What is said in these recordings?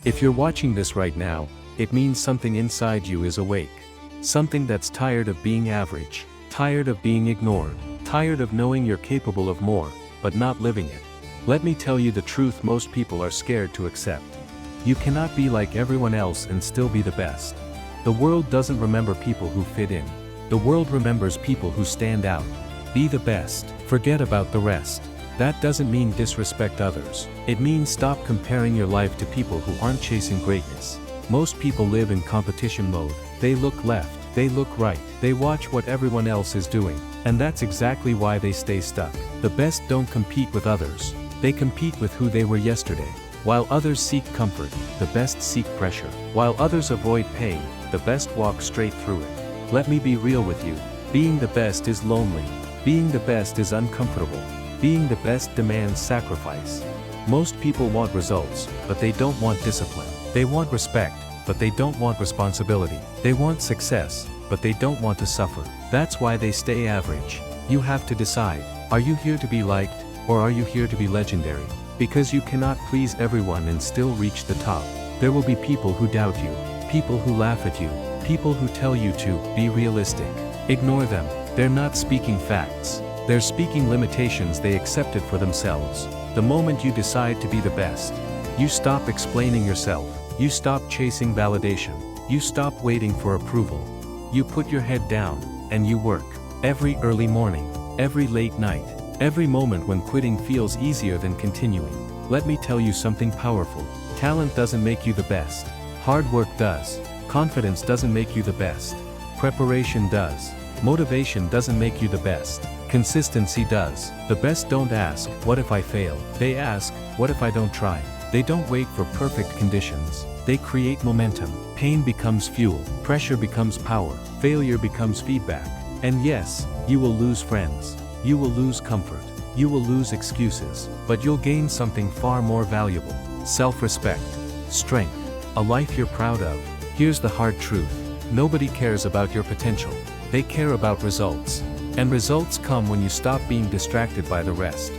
If you're watching this right now, it means something inside you is awake. Something that's tired of being average, tired of being ignored, tired of knowing you're capable of more, but not living it. Let me tell you the truth most people are scared to accept. You cannot be like everyone else and still be the best. The world doesn't remember people who fit in. The world remembers people who stand out. Be the best, forget about the rest. That doesn't mean disrespect others. It means stop comparing your life to people who aren't chasing greatness. Most people live in competition mode. They look left, they look right, they watch what everyone else is doing, and that's exactly why they stay stuck. The best don't compete with others. They compete with who they were yesterday. While others seek comfort, the best seek pressure. While others avoid pain, the best walk straight through it. Let me be real with you. Being the best is lonely. Being the best is uncomfortable. Being the best demands sacrifice. Most people want results, but they don't want discipline. They want respect, but they don't want responsibility. They want success, but they don't want to suffer. That's why they stay average. You have to decide, are you here to be liked, or are you here to be legendary? Because you cannot please everyone and still reach the top. There will be people who doubt you, people who laugh at you, people who tell you to be realistic. Ignore them. They're not speaking facts. They're speaking limitations they accepted for themselves. The moment you decide to be the best, you stop explaining yourself. You stop chasing validation. You stop waiting for approval. You put your head down, and you work. Every early morning, every late night, every moment when quitting feels easier than continuing. Let me tell you something powerful. Talent doesn't make you the best. Hard work does. Confidence doesn't make you the best. Preparation does. Motivation doesn't make you the best. Consistency does. The best don't ask, what if I fail? They ask, what if I don't try? They don't wait for perfect conditions. They create momentum. Pain becomes fuel. Pressure becomes power. Failure becomes feedback. And yes, you will lose friends. You will lose comfort. You will lose excuses. But you'll gain something far more valuable. Self-respect. Strength. A life you're proud of. Here's the hard truth. Nobody cares about your potential. They care about results. And results come when you stop being distracted by the rest.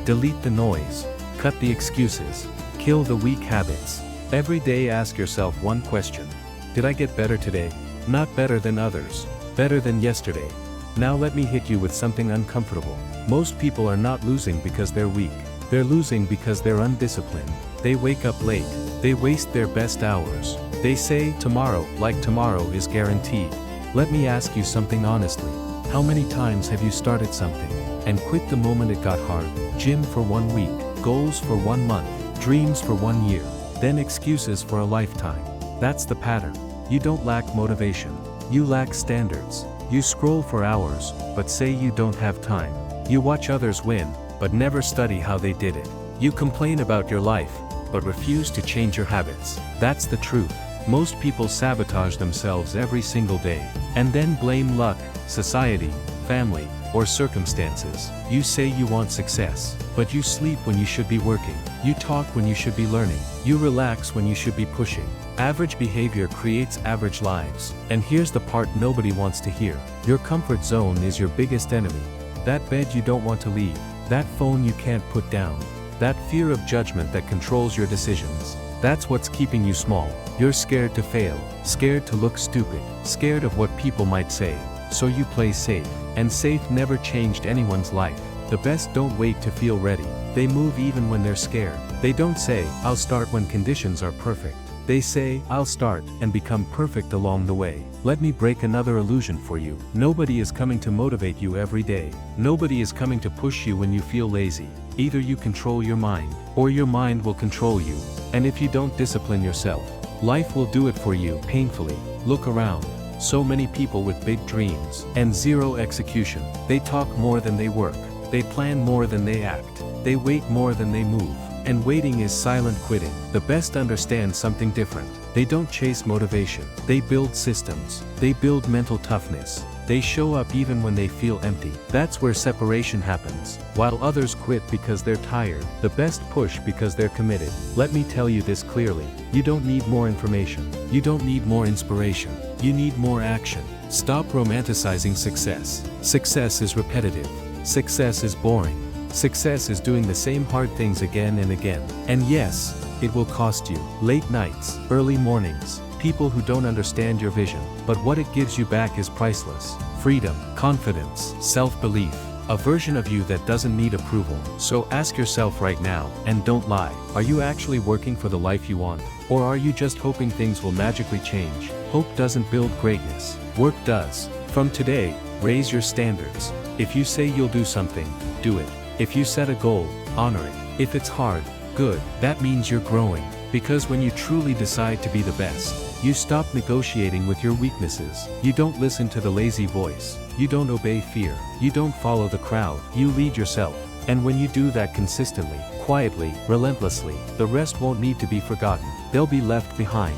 Delete the noise. Cut the excuses. Kill the weak habits. Every day ask yourself one question. Did I get better today? Not better than others. Better than yesterday. Now let me hit you with something uncomfortable. Most people are not losing because they're weak. They're losing because they're undisciplined. They wake up late. They waste their best hours. They say tomorrow, like tomorrow is guaranteed. Let me ask you something honestly. How many times have you started something and quit the moment it got hard? Gym for 1 week, goals for 1 month, dreams for 1 year, then excuses for a lifetime. That's the pattern. You don't lack motivation. You lack standards. You scroll for hours, but say you don't have time. You watch others win, but never study how they did it. You complain about your life, but refuse to change your habits. That's the truth. Most people sabotage themselves every single day, and then blame luck, society, family, or circumstances. You say you want success, but you sleep when you should be working. You talk when you should be learning. You relax when you should be pushing. Average behavior creates average lives. And here's the part nobody wants to hear. Your comfort zone is your biggest enemy. That bed you don't want to leave. That phone you can't put down. That fear of judgment that controls your decisions. That's what's keeping you small. You're scared to fail, scared to look stupid, scared of what people might say. So you play safe. And safe never changed anyone's life. The best don't wait to feel ready. They move even when they're scared. They don't say, I'll start when conditions are perfect. They say, I'll start and become perfect along the way. Let me break another illusion for you. Nobody is coming to motivate you every day. Nobody is coming to push you when you feel lazy. Either you control your mind, or your mind will control you. And if you don't discipline yourself, life will do it for you painfully. Look around. So many people with big dreams and zero execution. They talk more than they work. They plan more than they act. They wait more than they move. And waiting is silent quitting. The best understand something different. They don't chase motivation. They build systems. They build mental toughness. They show up even when they feel empty. That's where separation happens. While others quit because they're tired, the best push because they're committed. Let me tell you this clearly. You don't need more information. You don't need more inspiration. You need more action. Stop romanticizing success. Success is repetitive. Success is boring. Success is doing the same hard things again and again. And yes, It will cost you late nights, early mornings, people who don't understand your vision. But what it gives you back is priceless. Freedom, confidence, self-belief. A version of you that doesn't need approval. So ask yourself right now, and don't lie. Are you actually working for the life you want? Or are you just hoping things will magically change? Hope doesn't build greatness. Work does. From today, raise your standards. If you say you'll do something, do it. If you set a goal, honor it. If it's hard, good. That means you're growing. Because when you truly decide to be the best, you stop negotiating with your weaknesses. You don't listen to the lazy voice. You don't obey fear. You don't follow the crowd. You lead yourself. And when you do that consistently, quietly, relentlessly, the rest won't need to be forgotten. They'll be left behind.